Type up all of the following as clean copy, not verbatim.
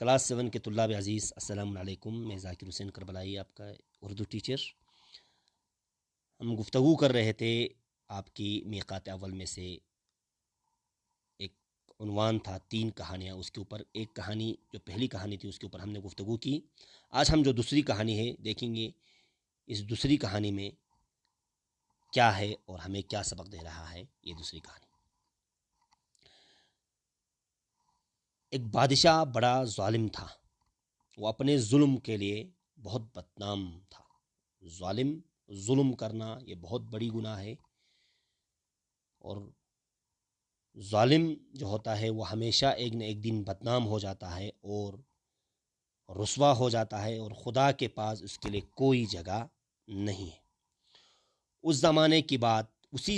Class 7 کے طلاب عزیز السلام علیکم. میں ذاکر حسین کربلائی آپ کا اردو ٹیچر. ہم گفتگو کر رہے تھے آپ کی میقات اول میں سے ایک عنوان تھا 3 کہانیاں. اس کے اوپر ایک کہانی جو پہلی کہانی تھی اس کے اوپر ہم نے گفتگو کی. آج ہم جو دوسری کہانی ہے دیکھیں گے اس دوسری کہانی میں کیا ہے اور ہمیں کیا سبق دے رہا ہے. یہ دوسری کہانی، ایک بادشاہ بڑا ظالم تھا. وہ اپنے ظلم کے لیے بہت بدنام تھا. ظلم کرنا یہ بہت بڑی گناہ ہے، اور ظالم جو ہوتا ہے وہ ہمیشہ ایک نہ ایک دن بدنام ہو جاتا ہے اور رسوا ہو جاتا ہے، اور خدا کے پاس اس کے لیے کوئی جگہ نہیں ہے. اسی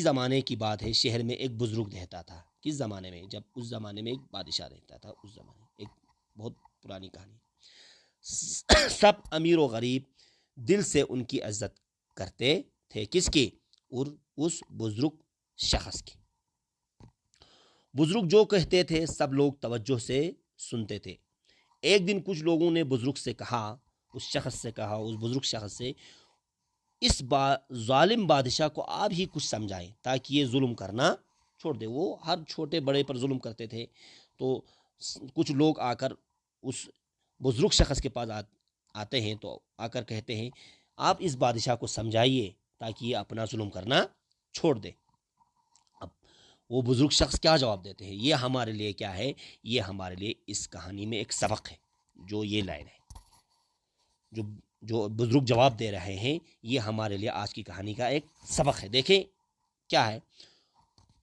زمانے کی بات ہے. شہر میں ایک بزرگ رہتا تھا. کس زمانے میں؟ جب اس زمانے میں ایک بادشاہ رہتا تھا. اس زمانے ایک بہت پرانی کہانی. سب امیر و غریب دل سے ان کی عزت کرتے تھے. کس کی؟ اور اس بزرگ شخص کی. بزرگ جو کہتے تھے سب لوگ توجہ سے سنتے تھے. ایک دن کچھ لوگوں نے بزرگ سے کہا، اس بزرگ شخص سے، اس ظالم بادشاہ کو آپ ہی کچھ سمجھائیں تاکہ یہ ظلم کرنا چھوڑ دے. وہ ہر چھوٹے بڑے پر ظلم کرتے تھے. تو کچھ لوگ آ کر اس بزرگ شخص کے پاس آتے ہیں تو آ کر کہتے ہیں آپ اس بادشاہ کو سمجھائیے تاکہ یہ اپنا ظلم کرنا چھوڑ دے. اب وہ بزرگ شخص کیا جواب دیتے ہیں؟ یہ ہمارے لیے کیا ہے؟ یہ ہمارے لیے اس کہانی میں ایک سبق ہے. جو یہ لائن ہے، جو بزرگ جواب دے رہے ہیں، یہ ہمارے لیے آج کی کہانی کا ایک سبق ہے. دیکھیں کیا ہے.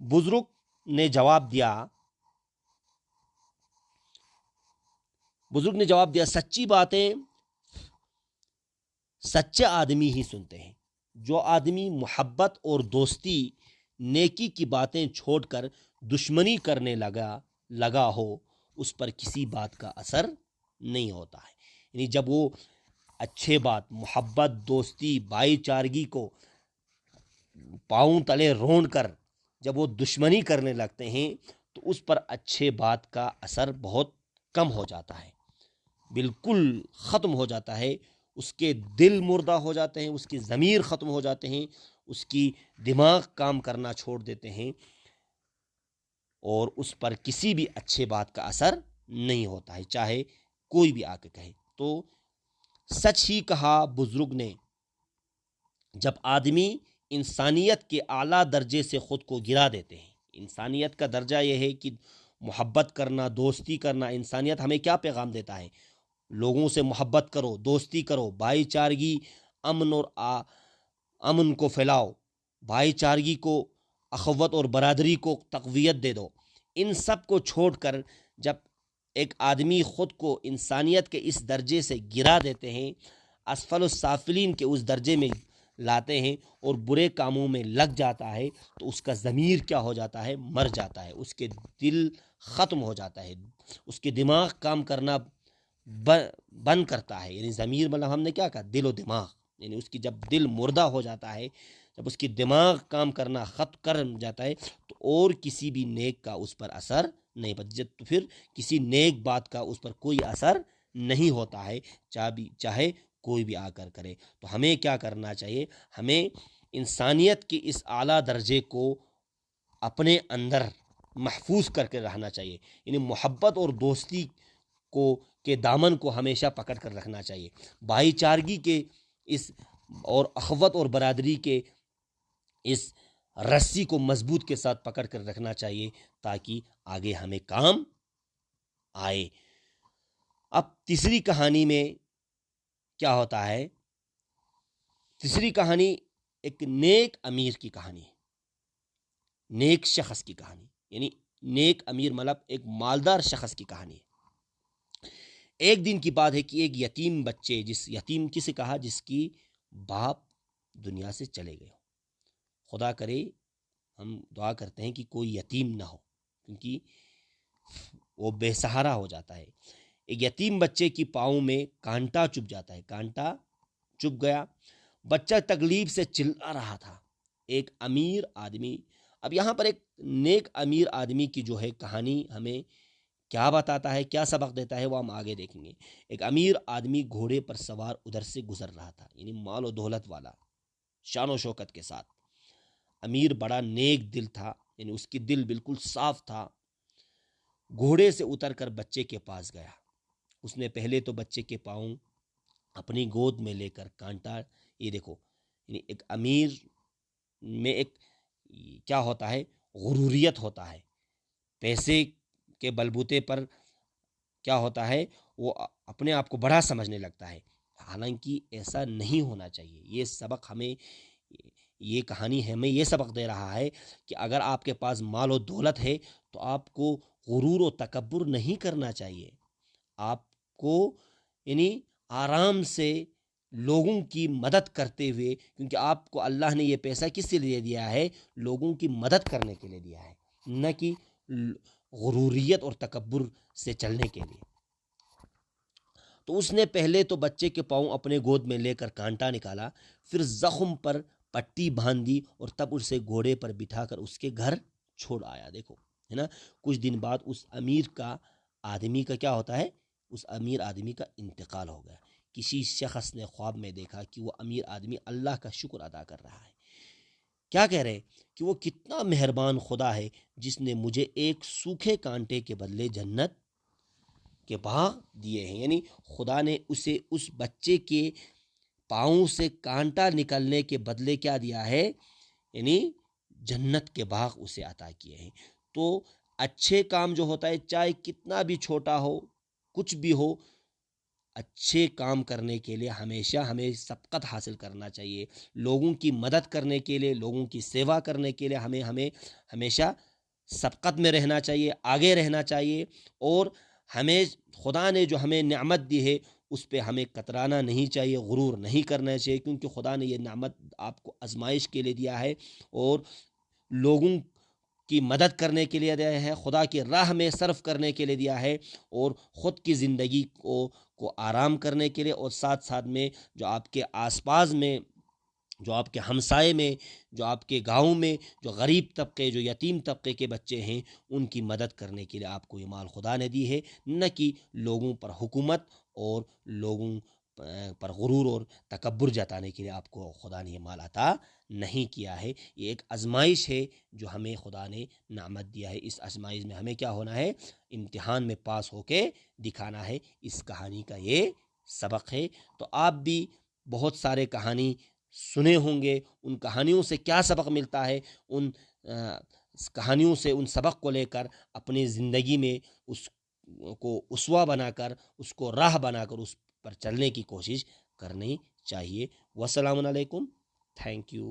بزرگ نے جواب دیا سچی باتیں سچے آدمی ہی سنتے ہیں. جو آدمی محبت اور دوستی، نیکی کی باتیں چھوڑ کر دشمنی کرنے لگا ہو اس پر کسی بات کا اثر نہیں ہوتا ہے. یعنی جب وہ اچھے بات، محبت، دوستی، بھائی چارگی کو پاؤں تلے رونڈ کر جب وہ دشمنی کرنے لگتے ہیں تو اس پر اچھے بات کا اثر بہت کم ہو جاتا ہے، بالکل ختم ہو جاتا ہے. اس کے دل مردہ ہو جاتے ہیں، اس کی ضمیر ختم ہو جاتے ہیں، اس کی دماغ کام کرنا چھوڑ دیتے ہیں، اور اس پر کسی بھی اچھے بات کا اثر نہیں ہوتا ہے، چاہے کوئی بھی آ کے کہے. تو سچ ہی کہا بزرگ نے. جب آدمی انسانیت کے اعلیٰ درجے سے خود کو گرا دیتے ہیں، انسانیت کا درجہ یہ ہے کہ محبت کرنا، دوستی کرنا. انسانیت ہمیں کیا پیغام دیتا ہے؟ لوگوں سے محبت کرو، دوستی کرو، بھائی چارگی، امن کو پھیلاؤ، بھائی چارگی کو، اخوت اور برادری کو تقویت دے دو. ان سب کو چھوڑ کر جب ایک آدمی خود کو انسانیت کے اس درجے سے گرا دیتے ہیں، اسفل السافلین کے اس درجے میں لاتے ہیں اور برے کاموں میں لگ جاتا ہے، تو اس کا ضمیر کیا ہو جاتا ہے؟ مر جاتا ہے. اس کے دل ختم ہو جاتا ہے، اس کے دماغ کام کرنا بند کرتا ہے. یعنی ضمیر مطلب ہم نے کیا کہا؟ دل و دماغ. یعنی اس کی جب دل مردہ ہو جاتا ہے، جب اس کی دماغ کام کرنا ختم کر جاتا ہے، تو اور کسی بھی نیک کا اس پر اثر نہیں پڑتا. تو پھر کسی نیک بات کا اس پر کوئی اثر نہیں ہوتا ہے، چاہے کوئی بھی آ کر کرے. تو ہمیں کیا کرنا چاہیے؟ ہمیں انسانیت کے اس اعلیٰ درجے کو اپنے اندر محفوظ کر کے رہنا چاہیے. یعنی محبت اور دوستی کے دامن کو ہمیشہ پکڑ کر رکھنا چاہیے. بھائی چارگی کے اور اخوت اور برادری کے اس رسی کو مضبوط کے ساتھ پکڑ کر رکھنا چاہیے تاکہ آگے ہمیں کام آئے. اب تیسری کہانی میں کیا ہوتا ہے؟ تیسری کہانی ایک نیک امیر کی کہانی ہے، نیک شخص کی کہانی. یعنی نیک امیر مطلب ایک مالدار شخص کی کہانی ہے. ایک دن کی بات ہے کہ ایک یتیم بچے، یتیم کسے کہا؟ جس کی باپ دنیا سے چلے گئے. خدا کرے، ہم دعا کرتے ہیں کہ کوئی یتیم نہ ہو، کیونکہ وہ بے سہارا ہو جاتا ہے. ایک یتیم بچے کی پاؤں میں کانٹا چبھ جاتا ہے. کانٹا چبھ گیا. بچہ تکلیف سے چلا رہا تھا. ایک امیر آدمی، اب یہاں پر ایک نیک امیر آدمی کی جو ہے کہانی ہمیں کیا بتاتا ہے، کیا سبق دیتا ہے، وہ ہم آگے دیکھیں گے۔ ایک امیر آدمی گھوڑے پر سوار ادھر سے گزر رہا تھا، یعنی مال و دولت والا، شان و شوکت کے ساتھ۔ امیر بڑا نیک دل تھا، یعنی اس کی دل بالکل صاف تھا۔ گھوڑے سے اتر کر بچے کے پاس گیا۔ اس نے پہلے تو بچے کے پاؤں اپنی گود میں لے کر کانٹا۔ یہ دیکھو، یعنی ایک امیر میں ایک کیا ہوتا ہے، غروریت ہوتا ہے، پیسے کے بلبوتے پر کیا ہوتا ہے، وہ اپنے آپ کو بڑا سمجھنے لگتا ہے، حالانکہ ایسا نہیں ہونا چاہیے۔ یہ سبق ہمیں، یہ کہانی ہمیں یہ سبق دے رہا ہے کہ اگر آپ کے پاس مال و دولت ہے تو آپ کو غرور و تکبر نہیں کرنا چاہیے۔ آپ کو یعنی آرام سے لوگوں کی مدد کرتے ہوئے، کیونکہ آپ کو اللہ نے یہ پیسہ کس لیے دیا ہے، لوگوں کی مدد کرنے کے لیے دیا ہے، نہ کہ غروریت اور تکبر سے چلنے کے لیے۔ تو اس نے پہلے تو بچے کے پاؤں اپنے گود میں لے کر کانٹا نکالا، پھر زخم پر پٹی باندھ دی اور تب اسے گھوڑے پر بٹھا کر اس کے گھر چھوڑ آیا۔ دیکھو ہے نا، کچھ دن بعد اس امیر کا آدمی کا کیا ہوتا ہے، اس امیر آدمی کا انتقال ہو گیا۔ کسی شخص نے خواب میں دیکھا کہ وہ امیر آدمی اللہ کا شکر ادا کر رہا ہے، کیا کہہ رہے کہ وہ کتنا مہربان خدا ہے جس نے مجھے ایک سوکھے کانٹے کے بدلے جنت کے باغ دیے ہیں۔ یعنی خدا نے اسے اس بچے کے پاؤں سے کانٹا نکلنے کے بدلے کیا دیا ہے، یعنی جنت کے باغ اسے عطا کیے ہیں۔ تو اچھے کام جو ہوتا ہے، چاہے کتنا بھی چھوٹا ہو، کچھ بھی ہو، اچھے کام کرنے کے لیے ہمیشہ ہمیں سبقت حاصل کرنا چاہیے۔ لوگوں کی مدد کرنے کے لیے، لوگوں کی سیوا کرنے کے لیے ہمیں ہمیشہ سبقت میں رہنا چاہیے، آگے رہنا چاہیے، اور ہمیں خدا نے جو ہمیں نعمت دی ہے اس پہ ہمیں کترانا نہیں چاہیے، غرور نہیں کرنا چاہیے، کیونکہ خدا نے یہ نعمت آپ کو آزمائش کے لیے دیا ہے اور لوگوں کی مدد کرنے کے لیے دیا ہے، خدا کی راہ میں صرف کرنے کے لیے دیا ہے، اور خود کی زندگی کو آرام کرنے کے لیے، اور ساتھ ساتھ میں جو آپ کے آس پاس میں، جو آپ کے ہمسائے میں، جو آپ کے گاؤں میں جو غریب طبقے، جو یتیم طبقے کے بچے ہیں، ان کی مدد کرنے کے لیے آپ کو یہ مال خدا نے دی ہے، نہ کہ لوگوں پر حکومت اور لوگوں پر غرور اور تکبر جتانے کے لیے آپ کو خدا نے یہ مال عطا نہیں کیا ہے۔ یہ ایک آزمائش ہے جو ہمیں خدا نے نعمت دیا ہے۔ اس آزمائش میں ہمیں کیا ہونا ہے، امتحان میں پاس ہو کے دکھانا ہے۔ اس کہانی کا یہ سبق ہے۔ تو آپ بھی بہت سارے کہانی سنے ہوں گے، ان کہانیوں سے کیا سبق ملتا ہے، ان کہانیوں سے، ان سبق کو لے کر اپنی زندگی میں اس کو اسوہ بنا کر، اس کو راہ بنا کر اس پر چلنے کی کوشش کرنی چاہیے۔ والسلام علیکم، تھینک یو۔